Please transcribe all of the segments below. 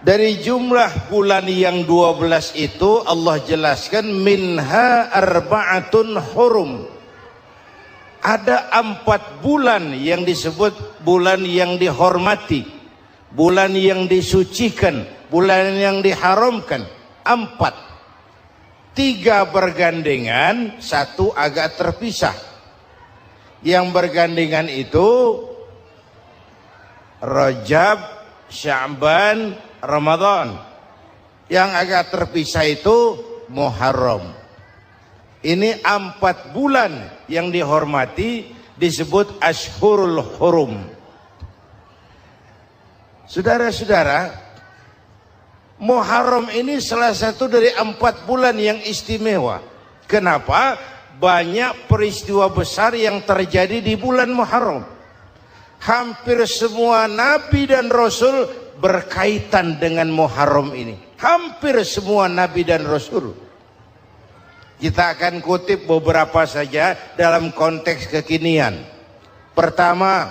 Dari jumlah bulan yang 12 itu Allah jelaskan minha arba'atun hurum. Ada 4 bulan yang disebut bulan yang dihormati, bulan yang disucikan, bulan yang diharamkan. 4, 3 bergandengan, 1 agak terpisah. Yang bergandengan itu Rajab, Sya'ban, Ramadan. Yang agak terpisah itu Muharram. Ini 4 bulan yang dihormati disebut Ashhurul Hurum. Saudara-saudara, Muharram ini salah satu dari 4 bulan yang istimewa. Kenapa? Banyak peristiwa besar yang terjadi di bulan Muharram. Hampir semua nabi dan rasul berkaitan dengan Muharram ini. Hampir semua nabi dan rasul. Kita akan kutip beberapa saja dalam konteks kekinian. Pertama,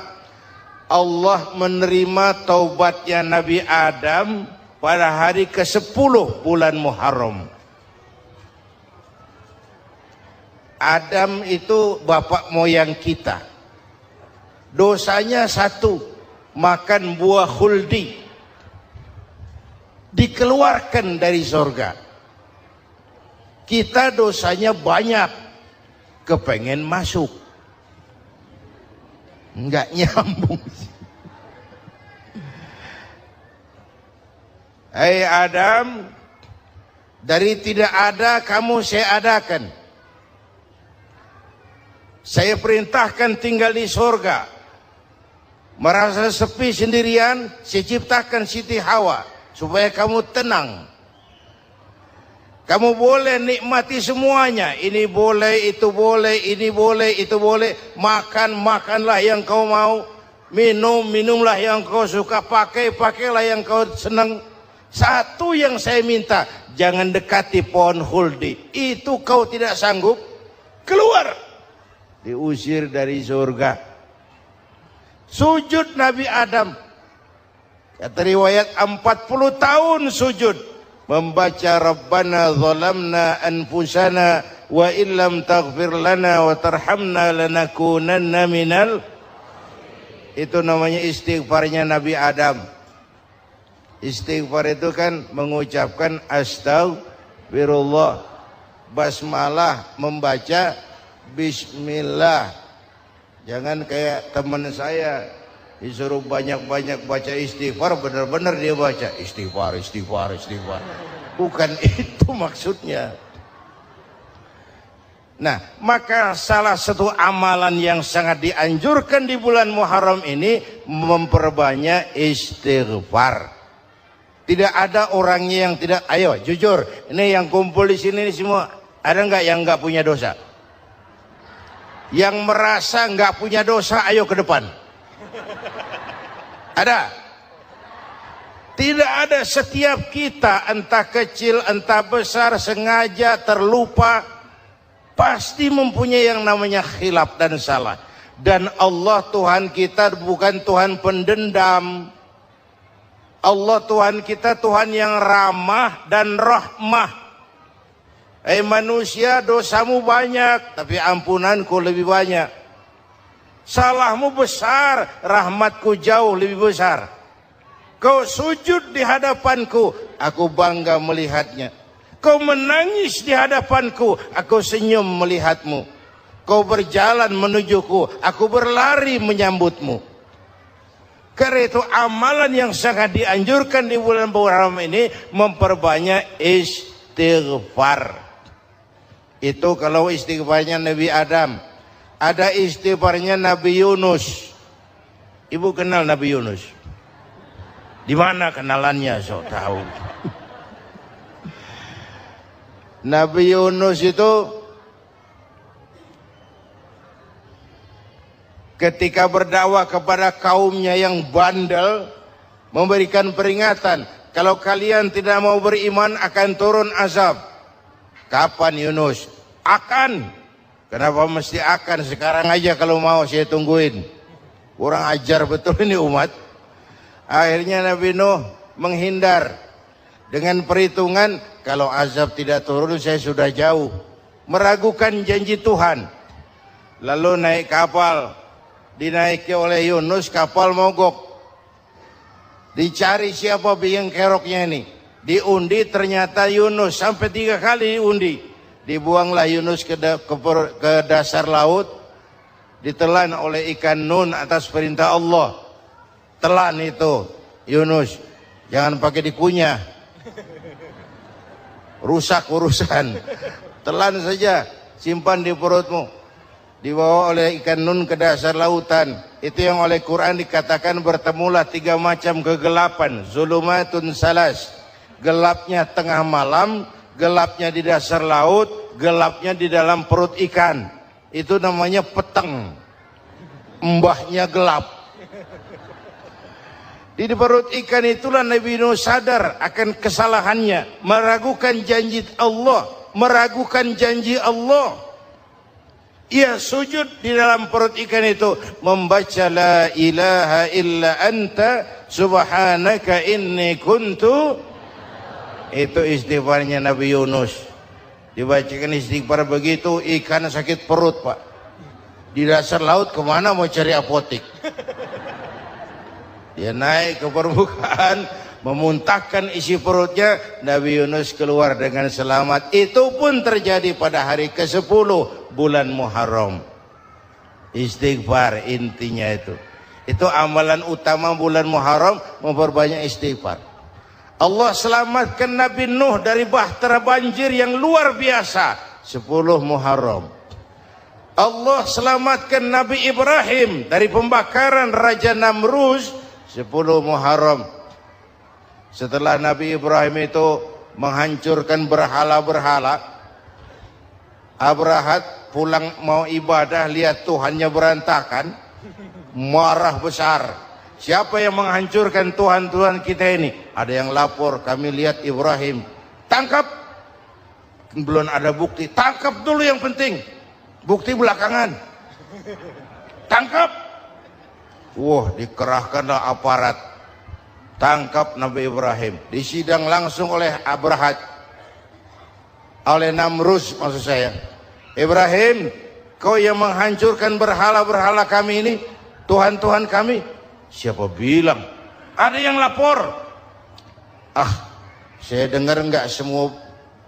Allah menerima taubatnya Nabi Adam pada hari ke-10 bulan Muharram. Adam itu bapak moyang kita. Dosanya 1, makan buah khuldi, dikeluarkan dari surga. Kita dosanya banyak, kepengen masuk, enggak nyambung. Hai Adam, dari tidak ada kamu saya adakan. Saya perintahkan tinggal di surga. Merasa sepi sendirian, saya ciptakan Siti Hawa supaya kamu tenang. Kamu boleh nikmati semuanya. Ini boleh, itu boleh, ini boleh, itu boleh. Makan, makanlah yang kau mau. Minum, minumlah yang kau suka. Pakai, pakailah yang kau senang. Satu yang saya minta, jangan dekati pohon khuldi. Itu kau tidak sanggup, keluar. Diusir dari surga. Sujud Nabi Adam, kata riwayat 40 tahun sujud, membaca Rabbana zalamna anfusana wa illam taghfir lana wa tarhamna lanakunanna minal. Itu namanya istighfarnya Nabi Adam. Istighfar itu kan mengucapkan astagfirullah, basmalah, membaca bismillah. Jangan kayak teman saya disuruh banyak-banyak baca istighfar, benar-benar dia baca istighfar, istighfar, istighfar. Bukan itu maksudnya. Nah, maka salah satu amalan yang sangat dianjurkan di bulan Muharram ini memperbanyak istighfar. Tidak ada orangnya yang tidak. Ayo jujur, ini yang kumpul di sini semua, ada nggak yang nggak punya dosa? Yang merasa nggak punya dosa, ayo ke depan. Ada? Tidak ada. Setiap kita, entah kecil, entah besar, sengaja, terlupa, pasti mempunyai yang namanya khilaf dan salah. Dan Allah Tuhan kita bukan Tuhan pendendam. Allah Tuhan kita Tuhan yang ramah dan rahmah. Manusia, dosamu banyak, tapi ampunanku lebih banyak. Salahmu besar, rahmatku jauh lebih besar. Kau sujud di hadapanku, aku bangga melihatnya. Kau menangis di hadapanku, aku senyum melihatmu. Kau berjalan menujuku, aku berlari menyambutmu. Karena itu amalan yang sangat dianjurkan di bulan Muharram ini memperbanyak istighfar. Itu kalau istighfarnya Nabi Adam. Ada istighfarnya Nabi Yunus. Ibu kenal Nabi Yunus? Di mana kenalannya? Sok tahu. Nabi Yunus itu ketika berdakwah kepada kaumnya yang bandel, memberikan peringatan, kalau kalian tidak mau beriman akan turun azab. Kapan Yunus? Akan. Kenapa mesti akan? Sekarang aja kalau mau saya tungguin. Kurang ajar betul ini umat. Akhirnya Nabi Nuh menghindar dengan perhitungan kalau azab tidak turun saya sudah jauh, meragukan janji Tuhan. Lalu naik kapal, dinaiki oleh Yunus, kapal mogok. Dicari siapa biang keroknya ini, diundi ternyata Yunus, sampai 3 kali diundi. Dibuanglah Yunus ke dasar laut, ditelan oleh ikan Nun atas perintah Allah. Telan itu Yunus, jangan pakai dikunyah, rusak urusan. Telan saja, simpan di perutmu. Dibawa oleh ikan Nun ke dasar lautan. Itu yang oleh Quran dikatakan bertemulah 3 macam kegelapan, zulumatun salas. Gelapnya tengah malam, gelapnya di dasar laut, gelapnya di dalam perut ikan. Itu namanya peteng, mbahnya gelap. Di perut ikan itulah Nabi Nuh sadar akan kesalahannya, meragukan janji Allah, meragukan janji Allah. Ia sujud di dalam perut ikan itu, membaca la ilaha illa anta subhanaka inni kuntu. Itu istighfarnya Nabi Yunus. Dibacakan istighfar begitu, ikan sakit perut, Pak. Di dasar laut kemana mau cari apotik? Dia naik ke permukaan, memuntahkan isi perutnya, Nabi Yunus keluar dengan selamat. Itu pun terjadi pada hari ke-10 bulan Muharram. Istighfar intinya itu. Itu amalan utama bulan Muharram, memperbanyak istighfar. Allah selamatkan Nabi Nuh dari bahtera banjir yang luar biasa 10 Muharram. Allah selamatkan Nabi Ibrahim dari pembakaran Raja Namrus 10 Muharram. Setelah Nabi Ibrahim itu menghancurkan berhala-berhala, Abrahat pulang mau ibadah, lihat Tuhannya berantakan, marah besar. Siapa yang menghancurkan Tuhan-Tuhan kita ini? Ada yang lapor, kami lihat Ibrahim. Tangkap. Belum ada bukti, tangkap dulu yang penting. Bukti belakangan. Tangkap. Wah, dikerahkanlah aparat. Tangkap Nabi Ibrahim. Disidang langsung oleh Abrahat, oleh Namrus maksud saya. Ibrahim, kau yang menghancurkan berhala-berhala kami ini, Tuhan-Tuhan kami. Siapa bilang? Ada yang lapor. Saya dengar enggak semua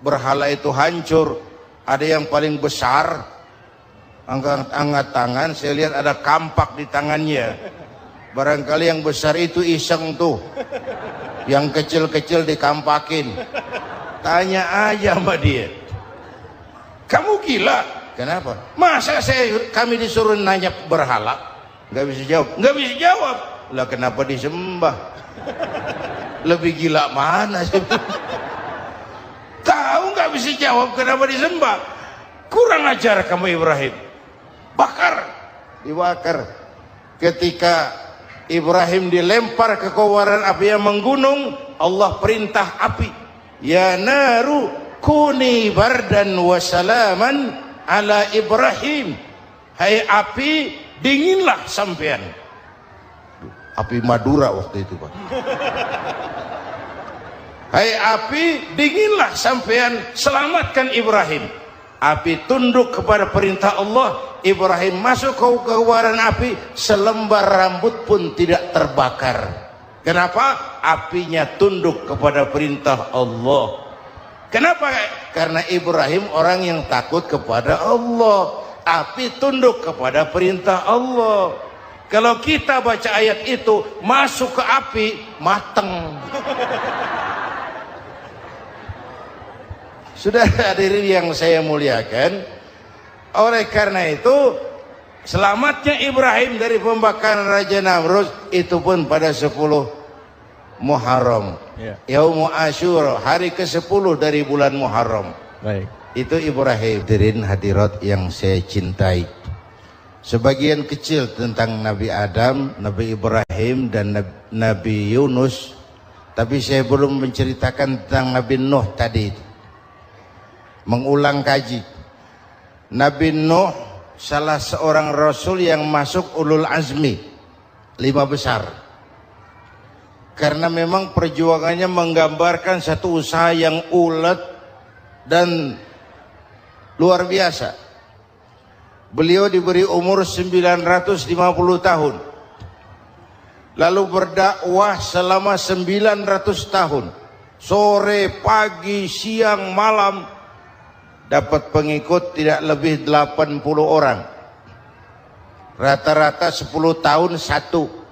berhala itu hancur. Ada yang paling besar, angkat tangan, saya lihat ada kampak di tangannya. Barangkali yang besar itu iseng tuh, yang kecil-kecil dikampakin. Tanya aja sama dia, kamu gila? Kenapa? Masa kami disuruh nanya berhala? Nggak bisa jawab. Nggak bisa jawab. Lah kenapa disembah? Lebih gila mana sih? Tahu nggak bisa jawab kenapa disembah? Kurang ajar kamu Ibrahim. Bakar, dibakar. Ketika Ibrahim dilempar ke kobaran api yang menggunung, Allah perintah api, ya naru kuni bardan wa salaman ala Ibrahim. Hai api, dinginlah sampean. Api Madura waktu itu, Pak. Hai api, dinginlah sampean, selamatkan Ibrahim. Api tunduk kepada perintah Allah. Ibrahim masuk ke kobaran api, selembar rambut pun tidak terbakar. Kenapa? Apinya tunduk kepada perintah Allah. Kenapa? Karena Ibrahim orang yang takut kepada Allah. Api tunduk kepada perintah Allah. Kalau kita baca ayat itu, masuk ke api, mateng. Sudah hadirin yang saya muliakan, oleh karena itu selamatnya Ibrahim dari pembakaran Raja Namrus itu pun pada 10 Muharram, Yaumul Asyura, hari ke-10 dari bulan Muharram. Baik. Itu Ibrahim. Hadirin hadirat yang saya cintai, sebagian kecil tentang Nabi Adam, Nabi Ibrahim dan Nabi Yunus, tapi saya belum menceritakan tentang Nabi Nuh tadi. Mengulang kaji. Nabi Nuh salah seorang rasul yang masuk ulul azmi, 5 besar. karena memang perjuangannya menggambarkan satu usaha yang ulet dan luar biasa. Beliau diberi umur 950 tahun, lalu berdakwah selama 900 tahun, sore, pagi, siang, malam, dapat pengikut tidak lebih 80 orang, rata-rata 10 tahun satu.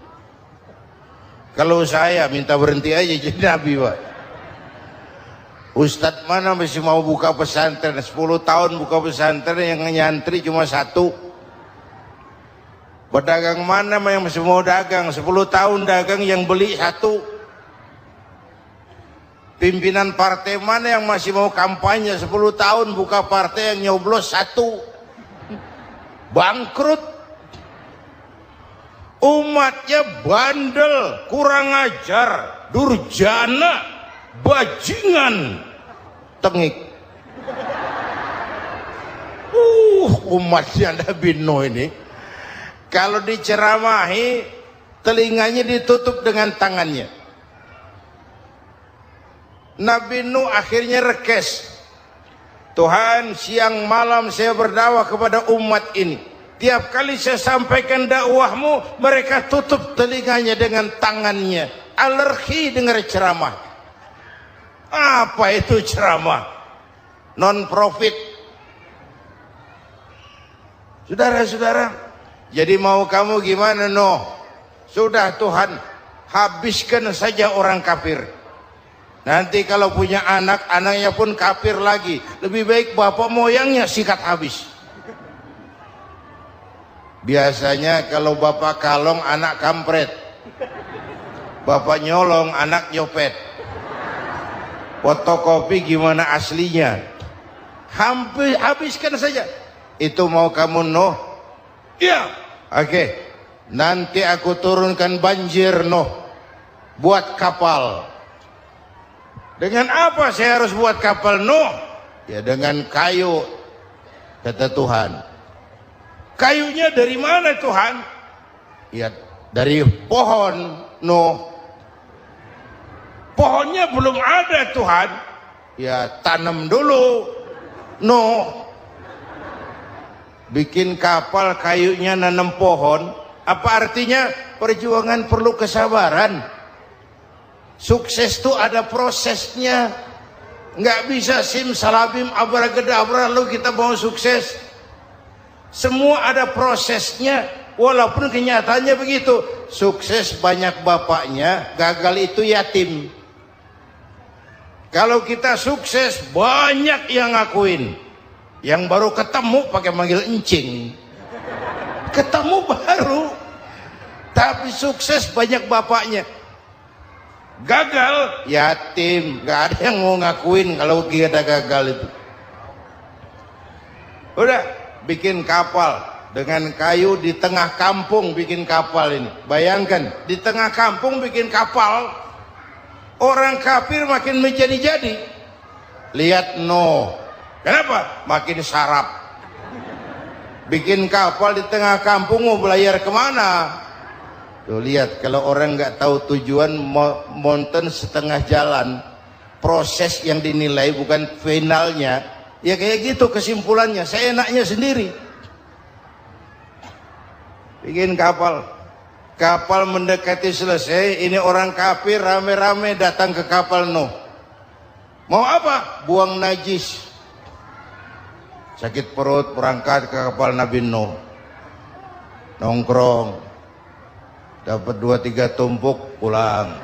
Kalau saya minta berhenti aja jadi nabi, Pak. Ustadz mana masih mau buka pesantren, 10 tahun buka pesantren, yang nyantri cuma satu. Pedagang mana yang masih mau dagang, 10 tahun dagang yang beli satu. Pimpinan partai mana yang masih mau kampanye, 10 tahun buka partai, yang nyoblos satu. Bangkrut. Umatnya bandel, kurang ajar, durjana, bajingan, tengik. Umatnya Nabi Nuh ini, kalau diceramahi, telinganya ditutup dengan tangannya. Nabi Nuh akhirnya rekes. Tuhan, siang malam saya berdakwah kepada umat ini. Tiap kali saya sampaikan dakwahmu, mereka tutup telinganya dengan tangannya. Alergi dengar ceramah. Apa itu ceramah? Non profit. Saudara-saudara, jadi mau kamu gimana, no? Sudah Tuhan, habiskan saja orang kafir. Nanti kalau punya anak, anaknya pun kafir lagi. Lebih baik bapak moyangnya sikat habis. Biasanya kalau bapak kalong, anak kampret. Bapak nyolong, anak nyopet. Fotokopi gimana aslinya? Hampir habiskan saja. Itu mau kamu, Nuh? Iya. Oke. Nanti aku turunkan banjir, Nuh. Buat kapal. Dengan apa saya harus buat kapal, Nuh? Ya dengan kayu, kata Tuhan. Kayunya dari mana, Tuhan? Ya dari pohon, Nuh. Pohonnya belum ada, Tuhan. Ya tanam dulu, Nuh. Bikin kapal, kayunya nanam pohon. Apa artinya? Perjuangan perlu kesabaran. Sukses itu ada prosesnya. Nggak bisa simsalabim abracadabra lalu kita mau sukses. Semua ada prosesnya, walaupun kenyataannya begitu. Sukses banyak bapaknya, gagal itu yatim. Kalau kita sukses banyak yang ngakuin. Yang baru ketemu pakai manggil encing. Ketemu baru, tapi sukses banyak bapaknya. Gagal yatim, gak ada yang mau ngakuin kalau kita gagal itu. Udah. Bikin kapal dengan kayu di tengah kampung, bikin kapal ini. Bayangkan di tengah kampung bikin kapal, orang kafir makin menjadi-jadi. Lihat Nuh, kenapa? Makin sarap. Bikin kapal di tengah kampung, mau belayar kemana? Tuh lihat, kalau orang nggak tahu tujuan, mountain setengah jalan. Proses yang dinilai bukan finalnya. Ya kayak gitu kesimpulannya, saya enaknya sendiri. Bikin kapal. Kapal mendekati selesai, ini orang kafir rame-rame datang ke kapal Nuh. Mau apa? Buang najis. Sakit perut, berangkat ke kapal Nabi Nuh. Nongkrong. Dapat 2-3 tumpuk, pulang.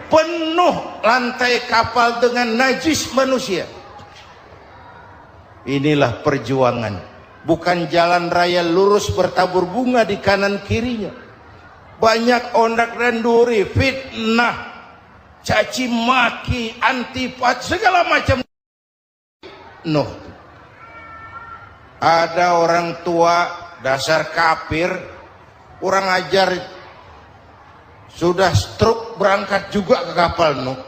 Penuh lantai kapal dengan najis manusia. Inilah perjuangan. Bukan jalan raya lurus bertabur bunga di kanan kirinya. Banyak ondak dan duri, fitnah, caci maki, antipat, segala macam. Nuh. Ada orang tua dasar kafir, kurang ajar. Sudah stroke berangkat juga ke kapal Nuh.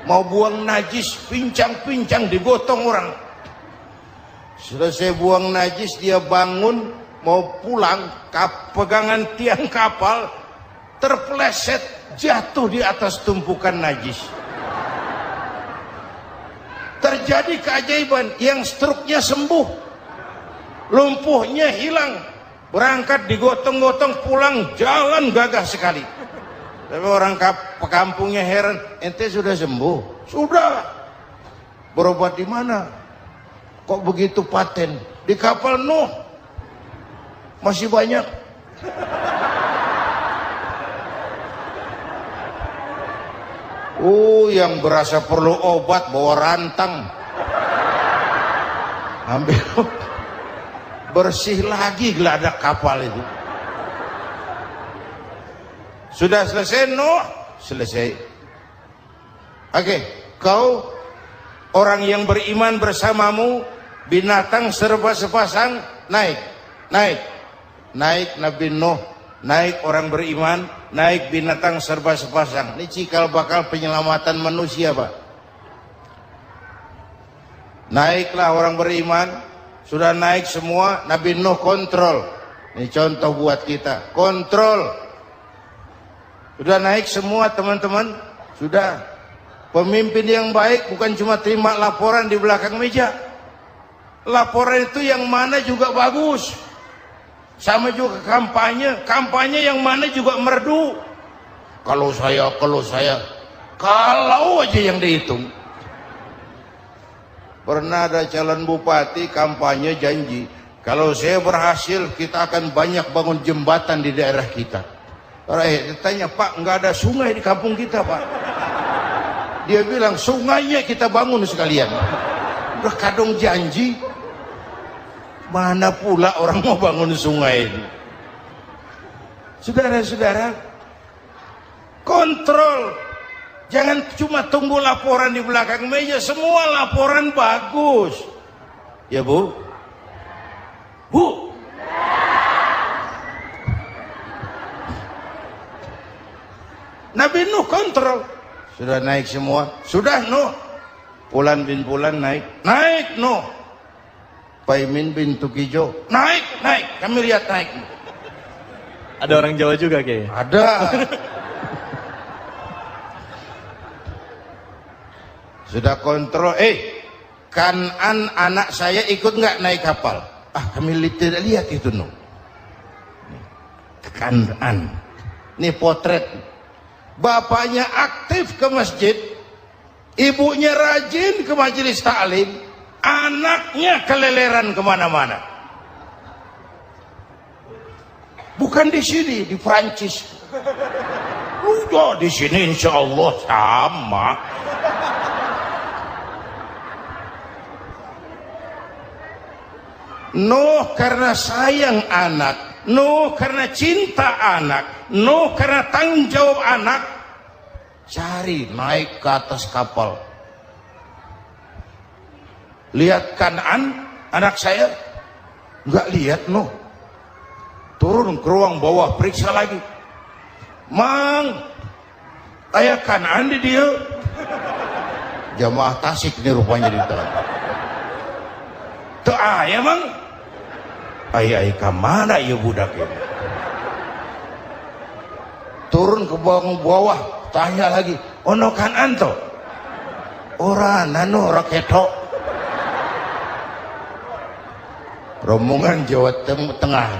Mau buang najis, pincang-pincang digotong orang. Selesai buang najis, dia bangun, mau pulang, pegangan tiang kapal terpeleset jatuh di atas tumpukan najis. Terjadi keajaiban, yang struknya sembuh, lumpuhnya hilang, berangkat digotong-gotong pulang jalan gagah sekali. Tapi orang kampungnya heran, ente sudah sembuh? Sudah. Berobat di mana? Kok begitu paten? Di kapal Nuh. Masih banyak. Yang berasa perlu obat bawa rantang. Ambil bersih lagi geladak kapal itu. Sudah selesai Nuh? Selesai. Oke, kau orang yang beriman bersamamu, binatang serba sepasang, naik Nabi Nuh, naik orang beriman, naik binatang serba sepasang. Ini cikal bakal penyelamatan manusia, Pak. Naiklah orang beriman, sudah naik semua, Nabi Nuh kontrol. Ini contoh buat kita, kontrol. Sudah naik semua teman-teman, sudah. Pemimpin yang baik bukan cuma terima laporan di belakang meja. Laporan itu yang mana juga bagus. Sama juga kampanye yang mana juga merdu. Kalau aja yang dihitung. Pernah ada calon bupati kampanye janji, kalau saya berhasil kita akan banyak bangun jembatan di daerah kita. Ditanya, Pak, nggak ada sungai di kampung kita, Pak. Dia bilang, sungainya kita bangun sekalian. Udah kadung janji, mana pula orang mau bangun sungai ini. Saudara-saudara, kontrol. Jangan cuma tunggu laporan di belakang meja, semua laporan bagus. Ya, Bu? Bu? Nabi Nuh kontrol. Sudah naik semua. Sudah Nuh. Pulan bin Pulan naik. Naik Nuh. Paimin bin Tukijo. Naik. Kami lihat naik. Ada orang Jawa juga kayaknya. Ada. Sudah kontrol. Kanan anak saya ikut nggak naik kapal? Kami tidak lihat itu Nuh. Kanan. Ini potret. Bapaknya aktif ke masjid, ibunya rajin ke majelis taklim, anaknya keleleran kemana-mana. Bukan di sini, di Prancis. Udah di sini insya Allah sama. Nuh karena sayang anak, Nuh karena cinta anak, Nuh karena tanggung jawab anak, cari naik ke atas kapal. Lihat Kan'an, anak saya, nggak lihat Nuh. Turun ke ruang bawah, periksa lagi. Mang, ayah Kan'an di dia. Jamaah Tasik ini rupanya di dalam. Tuh ayah mang. Ayah kemana ya budak ini? Turun ke bawah, tanya lagi, ono Kan'an to? Ora nano raketo. Rombongan Jawa Tengah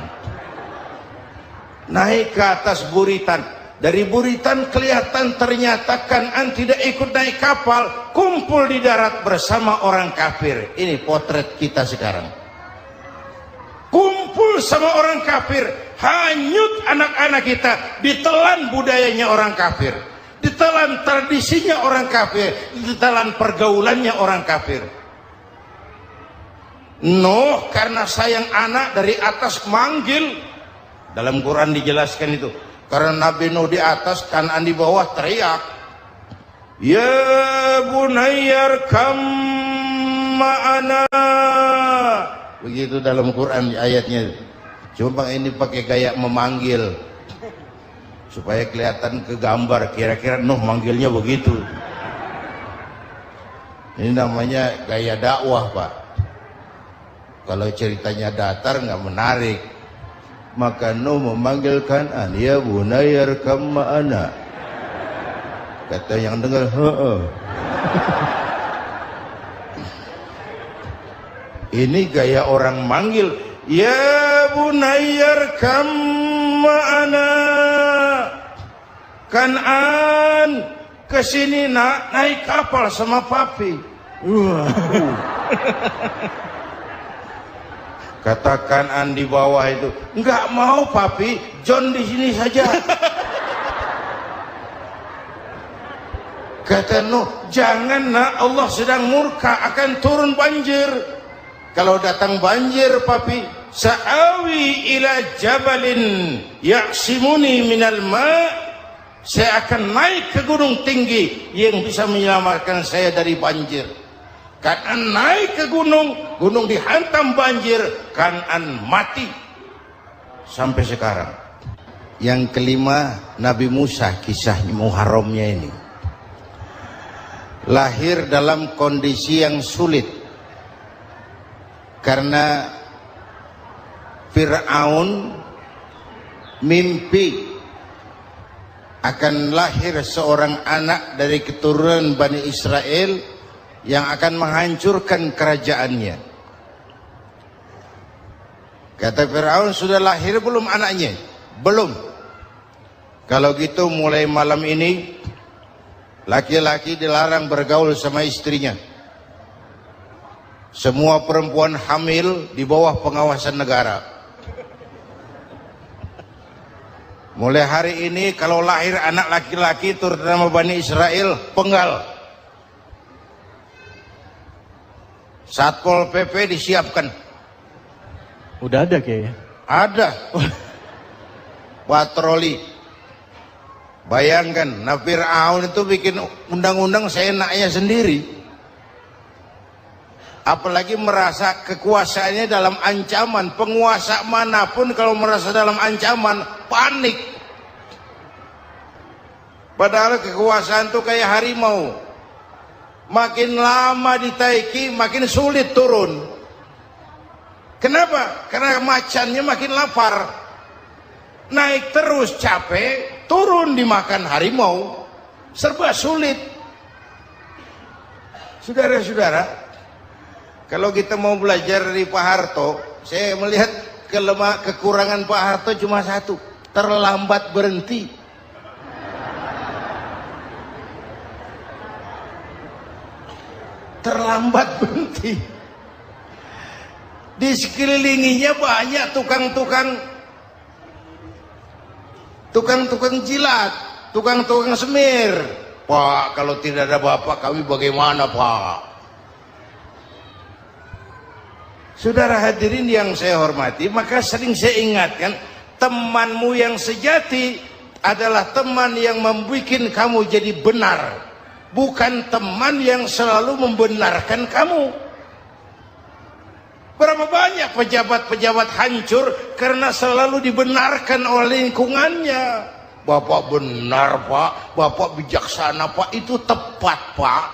naik ke atas buritan. Dari buritan kelihatan ternyata Kan'an tidak ikut naik kapal, kumpul di darat bersama orang kafir. Ini potret kita sekarang. Kumpul sama orang kafir, hanyut anak-anak kita, ditelan budayanya orang kafir, ditelan tradisinya orang kafir, ditelan pergaulannya orang kafir. Nuh karena sayang anak dari atas manggil. Dalam Quran dijelaskan itu. Karena Nabi Nuh di atas, Kan'an di bawah, teriak, ya bunayyar kam ma'ana. Begitu dalam Quran ayatnya. Cuma ini pakai gaya memanggil supaya kelihatan ke gambar, kira-kira Nuh manggilnya begitu. Ini namanya gaya dakwah, Pak. Kalau ceritanya datar nggak menarik. Maka Nuh memanggil Kan'an, ya bunayya irkam ma'ana. Kata yang dengar, ini gaya orang manggil, ya bunayya irkam ma'ana. Kan'an, kesini nak, naik kapal sama papi. Kata Kan'an di bawah itu, enggak mau papi, John di sini saja. Kata Nuh, jangan nak, Allah sedang murka, akan turun banjir. Kalau datang banjir papi, sa'awi ila jabalin ya'simuni minal ma', saya akan naik ke gunung tinggi yang bisa menyelamatkan saya dari banjir. Kan'an naik ke gunung, gunung dihantam banjir, Kan'an mati sampai sekarang. Yang kelima, Nabi Musa, kisah Muharramnya ini. Lahir dalam kondisi yang sulit karena Fir'aun mimpi akan lahir seorang anak dari keturunan Bani Israel yang akan menghancurkan kerajaannya. Kata Fir'aun, sudah lahir belum anaknya? Belum. Kalau gitu mulai malam ini laki-laki dilarang bergaul sama istrinya. Semua perempuan hamil di bawah pengawasan negara. Mulai hari ini kalau lahir anak laki-laki terutama Bani Israel, penggal. Satpol PP disiapkan. Udah ada kayaknya. Ada. Patroli. Bayangkan, nah Fir'aun itu bikin undang-undang seenaknya sendiri. Apalagi merasa kekuasaannya dalam ancaman. Penguasa manapun kalau merasa dalam ancaman, panik. Padahal kekuasaan itu kayak harimau. Makin lama ditaiki, makin sulit turun. Kenapa? Karena macannya makin lapar. Naik terus capek, turun dimakan harimau. Serba sulit. Saudara-saudara, kalau kita mau belajar dari Pak Harto, saya melihat kekurangan Pak Harto cuma satu, terlambat berhenti. Terlambat berhenti. Di sekelilinginya banyak tukang jilat, tukang semir. Pak, kalau tidak ada bapak kami bagaimana, Pak? Saudara hadirin yang saya hormati, maka sering saya ingatkan, temanmu yang sejati adalah teman yang membuat kamu jadi benar, bukan teman yang selalu membenarkan kamu. Berapa banyak pejabat-pejabat hancur karena selalu dibenarkan oleh lingkungannya. Bapak benar, Pak. Bapak bijaksana, Pak. Itu tepat, Pak.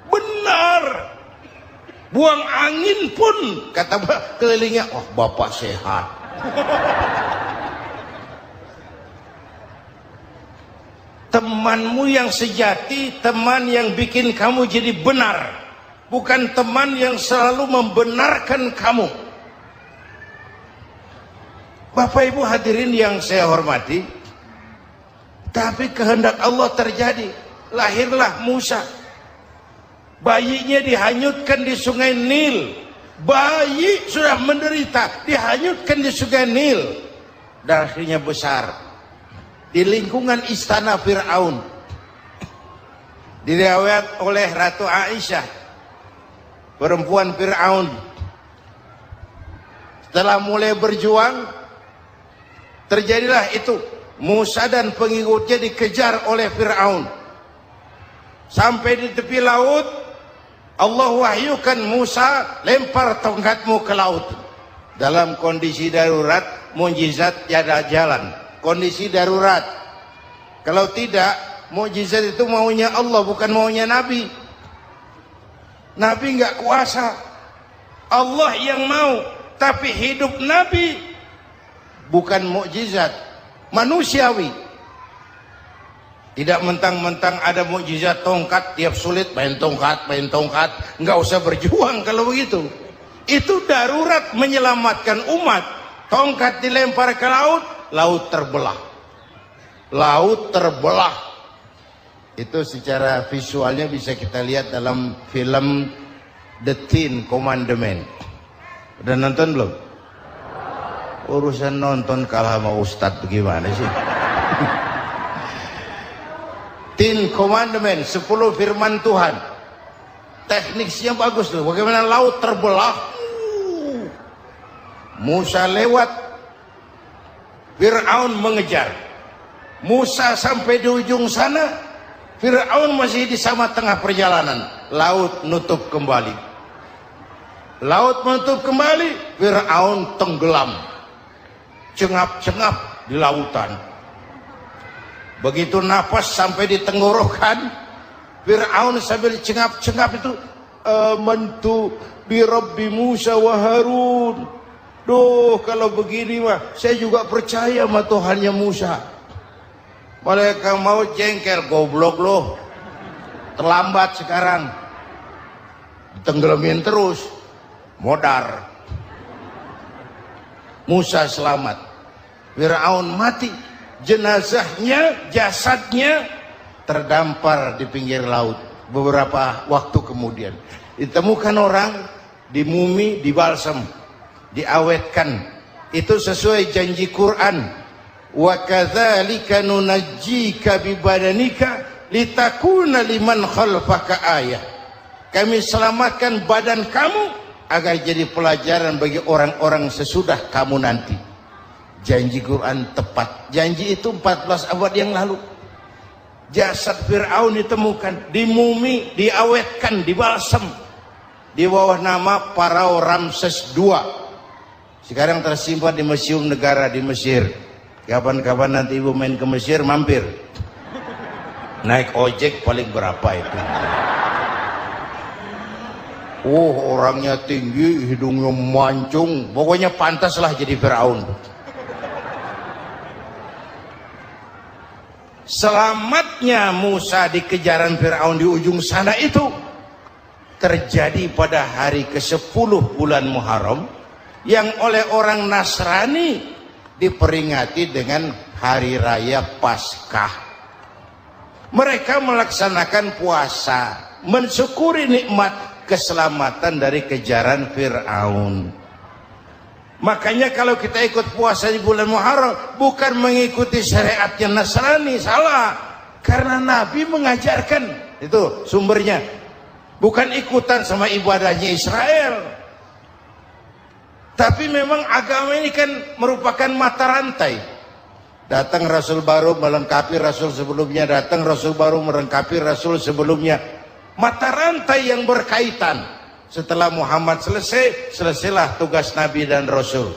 Benar. Buang angin pun, kata kelilingnya, oh Bapak sehat. Temanmu yang sejati, teman yang bikin kamu jadi benar, bukan teman yang selalu membenarkan kamu. Bapak Ibu hadirin yang saya hormati, tapi kehendak Allah terjadi. Lahirlah Musa. Bayinya dihanyutkan di sungai Nil. Bayi sudah menderita, dihanyutkan di sungai Nil. Dan akhirnya besar di lingkungan istana Fir'aun. Diriwayat oleh Ratu Aisyah, perempuan Fir'aun, setelah mulai berjuang, terjadilah itu. Musa dan pengikutnya dikejar oleh Fir'aun. Sampai di tepi laut, Allah wahyukan Musa, lempar tongkatmu ke laut. Dalam kondisi darurat, mukjizat tiada jalan. Kondisi darurat. Kalau tidak, mukjizat itu maunya Allah, bukan maunya Nabi. Nabi nggak kuasa, Allah yang mau. Tapi hidup Nabi bukan mukjizat, manusiawi. Tidak mentang-mentang ada mukjizat tongkat, tiap sulit main tongkat, nggak usah berjuang kalau begitu. Itu darurat menyelamatkan umat. Tongkat dilempar ke laut, laut terbelah. Laut terbelah. Itu secara visualnya bisa kita lihat dalam film The Ten Commandment. Udah nonton belum? Urusan nonton kalah sama Ustadz bagaimana sih? Ten Commandment, 10 firman Tuhan. Tekniknya bagus tuh. Bagaimana laut terbelah. Musa lewat. Fir'aun mengejar. Musa sampai di ujung sana. Fir'aun masih di sama tengah perjalanan. Laut nutup kembali. Laut menutup kembali. Fir'aun tenggelam. Cengap-cengap di lautan. Begitu napas sampai di tenggorokan, Fir'aun sambil cengap-cengap itu, amantu bi Rabbi Musa wa Harun. Duh, kalau begini mah saya juga percaya sama Tuhannya Musa. Mereka mau jengkel, goblok loh. Terlambat sekarang. Tenggelamin terus. Modar. Musa selamat. Fir'aun mati. Jenazahnya, jasadnya terdampar di pinggir laut. Beberapa waktu kemudian ditemukan orang, dimumi, dibalsam, diawetkan. Itu sesuai janji Quran. Wa kadzalika nunajjika bi badanika litakuna liman khalfaka ayah. Kami selamatkan badan kamu agar jadi pelajaran bagi orang-orang sesudah kamu nanti. Janji Quran tepat. Janji itu 14 abad yang lalu. Jasad Fir'aun ditemukan, dimumi, diawetkan, dibalsam di bawah nama Pharao Ramses II. Sekarang tersimpan di Museum Negara di Mesir. Kapan-kapan nanti ibu main ke Mesir, mampir. Naik ojek paling berapa itu? Orangnya tinggi, hidungnya mancung, pokoknya pantaslah jadi Fir'aun. Selamatnya Musa di kejaran Fir'aun di ujung sana itu terjadi pada hari ke-10 bulan Muharram, yang oleh orang Nasrani diperingati dengan hari raya Paskah. Mereka melaksanakan puasa, mensyukuri nikmat keselamatan dari kejaran Fir'aun. Makanya kalau kita ikut puasa di bulan Muharram, bukan mengikuti syariatnya Nasrani, salah. Karena Nabi mengajarkan, itu sumbernya. Bukan ikutan sama ibadahnya Israel. Tapi memang agama ini kan merupakan mata rantai. Datang Rasul baru melengkapi Rasul sebelumnya, datang Rasul baru melengkapi Rasul sebelumnya. Mata rantai yang berkaitan. Setelah Muhammad selesai, selesailah tugas Nabi dan Rasul.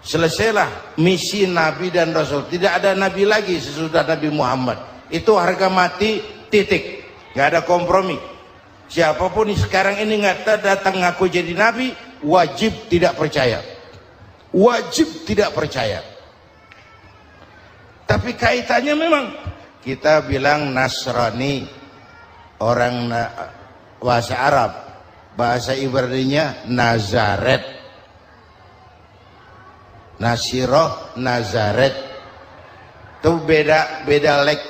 Selesailah misi Nabi dan Rasul. Tidak ada Nabi lagi sesudah Nabi Muhammad. Itu harga mati, titik. Gak ada kompromi. Siapapun sekarang ini nggak datang ngaku jadi Nabi, wajib tidak percaya. Wajib tidak percaya. Tapi kaitannya memang, kita bilang Nasrani, orang bahasa Arab, bahasa Ibraninya Nazaret, Nasiroh, Nazaret. Itu beda dialek.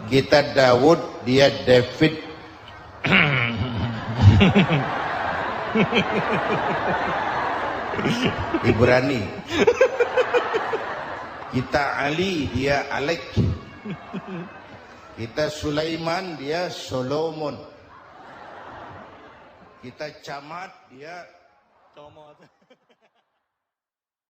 Kita Daud, dia David. Ibrani. Kita Ali, dia Alek. Kita Sulaiman, dia Solomon. Kita Camat, dia Comot.